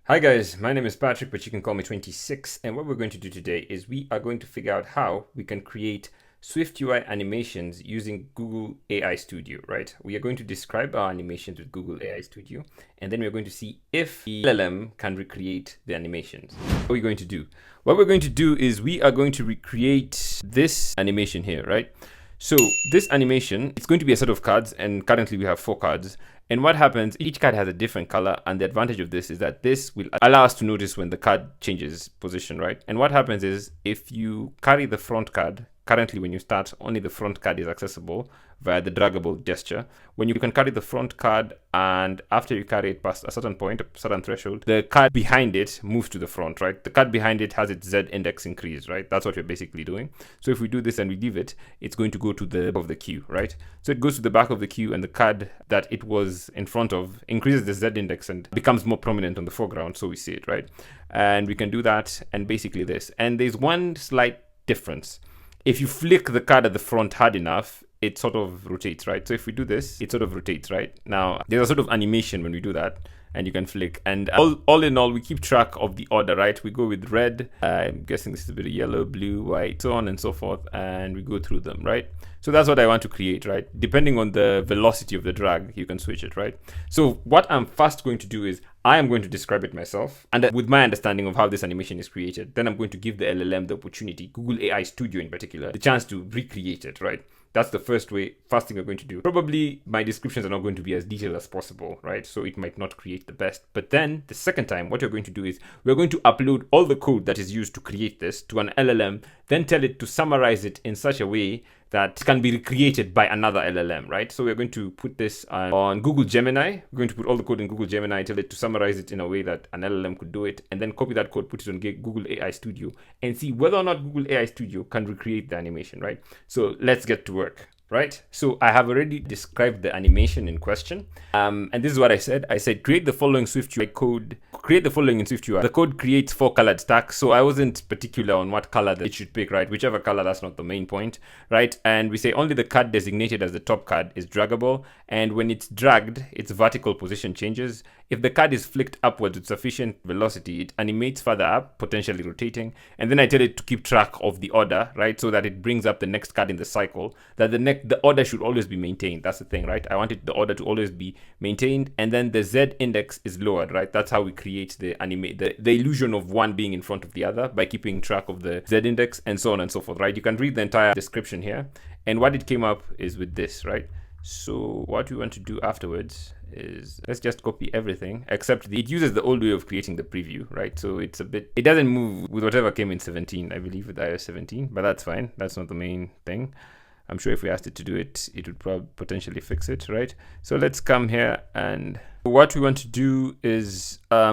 Hi guys, my name is Patrick, but you can call me 26. And what we're going to do today is we are going to figure out how we can create SwiftUI animations using Google AI Studio, right? We are going to describe our animations with Google AI Studio, and then we're going to see if the LLM can recreate the animations. What are we going to do? What we're going to do is we are going to recreate this animation here, right? So this animation, it's going to be a set of cards, and currently we have 4 cards. And what happens, each card has a different color, and the advantage of this is that this will allow us to notice when the card changes position, right? And what happens is if you carry the front card, currently when you start, only the front card is accessible via the draggable gesture. When you can carry the front card, and after you carry it past a certain point, a certain threshold, the card behind it moves to the front, right? The card behind it has its Z index increased, right? That's what you're basically doing. So if we do this and we leave it, it's going to go to the back of the queue, right? So it goes to the back of the queue, and the card that it was in front of increases the Z index and becomes more prominent on the foreground, so we see it, right? And we can do that, and basically this. And there's one slight difference. If you flick the card at the front hard enough, it sort of rotates, right? So if we do this, it sort of rotates, right? Now, there's a sort of animation when we do that, and you can flick. And all in all, we keep track of the order, right? We go with red, I'm guessing this is a bit of yellow, blue, white, so on and so forth, and we go through them, right? So that's what I want to create, right? Depending on the velocity of the drag, you can switch it, right? So what I'm first going to do is I am going to describe it myself, and with my understanding of how this animation is created, then I'm going to give the LLM the opportunity, Google AI Studio in particular, the chance to recreate it, right? That's the first thing we're going to do. Probably my descriptions are not going to be as detailed as possible, right? So it might not create the best. But then the second time, what you're going to do is we're going to upload all the code that is used to create this to an LLM, then tell it to summarize it in such a way that can be recreated by another LLM, right? So we're going to put this on Google Gemini. We're going to put all the code in Google Gemini, tell it to summarize it in a way that an LLM could do it, and then copy that code, put it on Google AI Studio, and see whether or not Google AI Studio can recreate the animation, right? So let's get to work. Right, so I have already described the animation in question, and this is what I said. I said create the following SwiftUI code. Create the following in SwiftUI. The code creates 4 colored stacks, so I wasn't particular on what color that it should pick, right? Whichever color, that's not the main point, right? And we say only the card designated as the top card is draggable, and when it's dragged, its vertical position changes. If the card is flicked upwards with sufficient velocity, it animates further up, potentially rotating, and then I tell it to keep track of the order, right? So that it brings up the next card in the cycle, that the order should always be maintained. That's the thing, right? I want the order to always be maintained, and then the Z index is lowered, right? That's how we create the illusion of one being in front of the other by keeping track of the Z index and so on and so forth, right? You can read the entire description here, and what it came up is with this, right? So what we want to do afterwards is let's just copy everything except it uses the old way of creating the preview, right? So it doesn't move with whatever came in 17, I believe, with iOS 17, but that's fine. That's not the main thing. I'm sure if we asked it to do it, it would probably potentially fix it, right? So let's come here, and what we want to do is a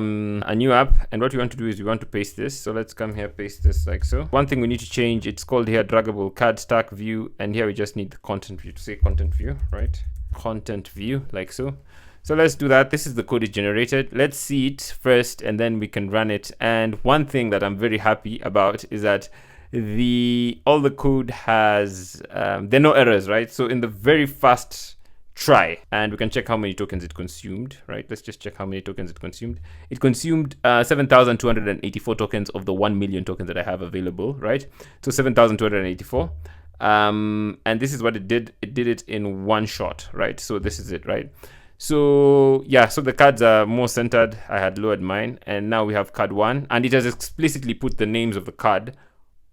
new app, and what we want to do is we want to paste this. So let's come here, paste this like so. One thing we need to change, it's called here draggable card stack view, and here we just need the content view to say content view, right? Content view like so. So let's do that. This is the code it generated. Let's see it first, and then we can run it. And one thing that I'm very happy about is that all the code has there are no errors, right? So in the very first try, and we can check how many tokens it consumed, right? Let's just check how many tokens it consumed. It consumed 7,284 tokens of the 1 million tokens that I have available, right? So 7,284. And this is what it did. It did it in one shot, right? So this is it, right? So yeah, so the cards are more centered. I had lowered mine, and now we have card 1, and it has explicitly put the names of the card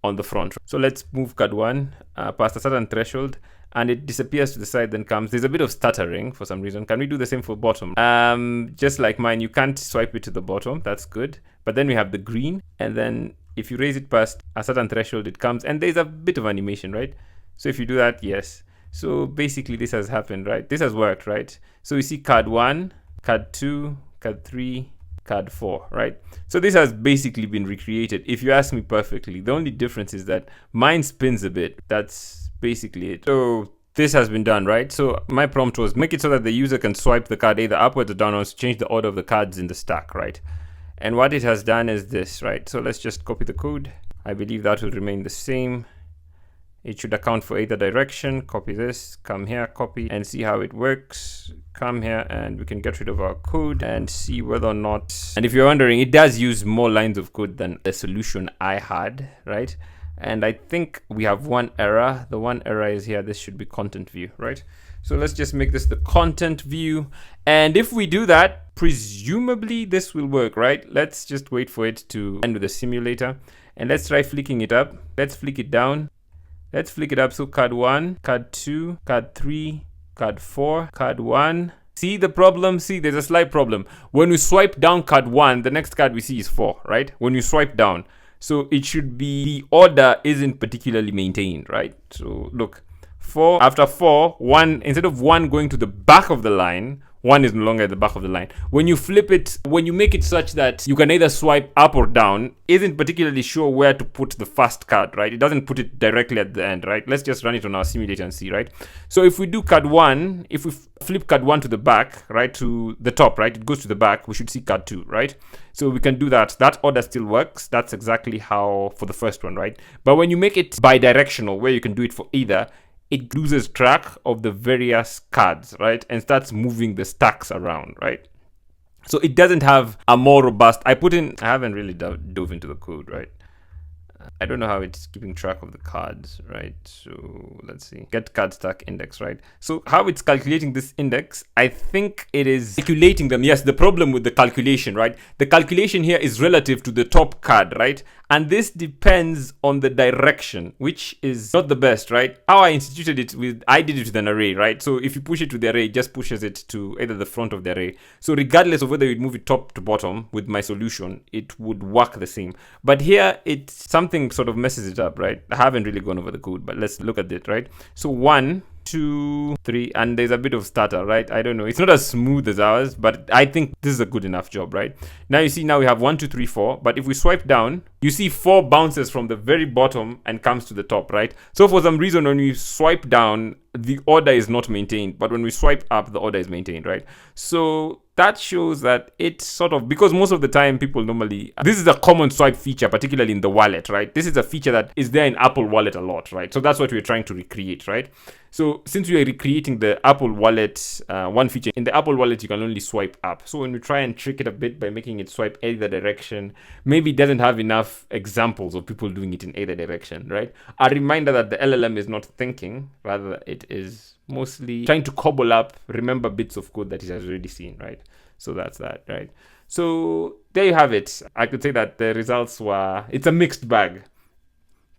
on the front. So let's move card 1 past a certain threshold, and it disappears to the side, then comes. There's a bit of stuttering for some reason. Can we do the same for bottom? Just like mine, you can't swipe it to the bottom. That's good. But then we have the green, and then if you raise it past a certain threshold, it comes, and there's a bit of animation, right? So if you do that, yes. So basically this has happened, right? This has worked, right? So you see card 1, card 2, card 3, card 4, right? So this has basically been recreated, if you ask me, perfectly. The only difference is that mine spins a bit. That's basically it. So this has been done, right? So my prompt was make it so that the user can swipe the card either upwards or downwards to change the order of the cards in the stack, right? And what it has done is this, right? So let's just copy the code. I believe that will remain the same. It should account for either direction. Copy this, come here, copy, and see how it works. Come here and we can get rid of our code and see whether or not, and if you're wondering, it does use more lines of code than the solution I had, right? And I think we have one error. The one error is here. This should be content view, right? So let's just make this the content view. And if we do that, presumably this will work, right? Let's just wait for it to end with the simulator. And let's try flicking it up. Let's flick it down. Let's flick it up. So card 1, card 2, card 3, card 4, card 1. See the problem? See, there's a slight problem. When we swipe down card 1, the next card we see is 4, right? When you swipe down. So it should be, the order isn't particularly maintained, right? So look, 4, after 4, 1, instead of 1 going to the back of the line, 1 is no longer at the back of the line. When you flip it, when you make it such that you can either swipe up or down, isn't particularly sure where to put the first card, right? It doesn't put it directly at the end, right? Let's just run it on our simulator and see, right? So if we do card 1, if we flip card 1 to the back, right, to the top, right, it goes to the back, we should see card 2, right? So we can do that. That order still works. That's exactly how for the first one, right? But when you make it bi-directional, where you can do it for either, it loses track of the various cards, right? And starts moving the stacks around, right? So it doesn't have a more robust, I haven't really dove into the code, right? I don't know how it's keeping track of the cards, right? So let's see, get card stack index, right? So how it's calculating this index, I think it is calculating them. Yes, the problem with the calculation, right? The calculation here is relative to the top card, right? And this depends on the direction, which is not the best, right? How I instituted it I did it with an array, right? So if you push it to the array, it just pushes it to either the front of the array. So regardless of whether you move it top to bottom with my solution, it would work the same. But here, something sort of messes it up, right? I haven't really gone over the code, but let's look at it, right? So 1, 2, 3, and there's a bit of stutter, right? I don't know. It's not as smooth as ours, but I think this is a good enough job, right? Now you see, now we have 1, 2, 3, 4. But if we swipe down, you see 4 bounces from the very bottom and comes to the top, right? So for some reason, when we swipe down, the order is not maintained, but when we swipe up, the order is maintained, right? So that shows that it's sort of, because most of the time people normally, this is a common swipe feature, particularly in the wallet, right? This is a feature that is there in Apple Wallet a lot, right? So that's what we're trying to recreate, right? So since we are recreating the Apple Wallet, one feature in the Apple Wallet, you can only swipe up. So when we try and trick it a bit by making it swipe either direction, maybe it doesn't have enough examples of people doing it in either direction, right? A reminder that the LLM is not thinking, rather it is mostly trying to cobble up, remember bits of code that it has already seen, right? So that's that, right? So there you have it. I could say that the results it's a mixed bag.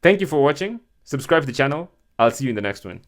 Thank you for watching. Subscribe to the channel. I'll see you in the next one.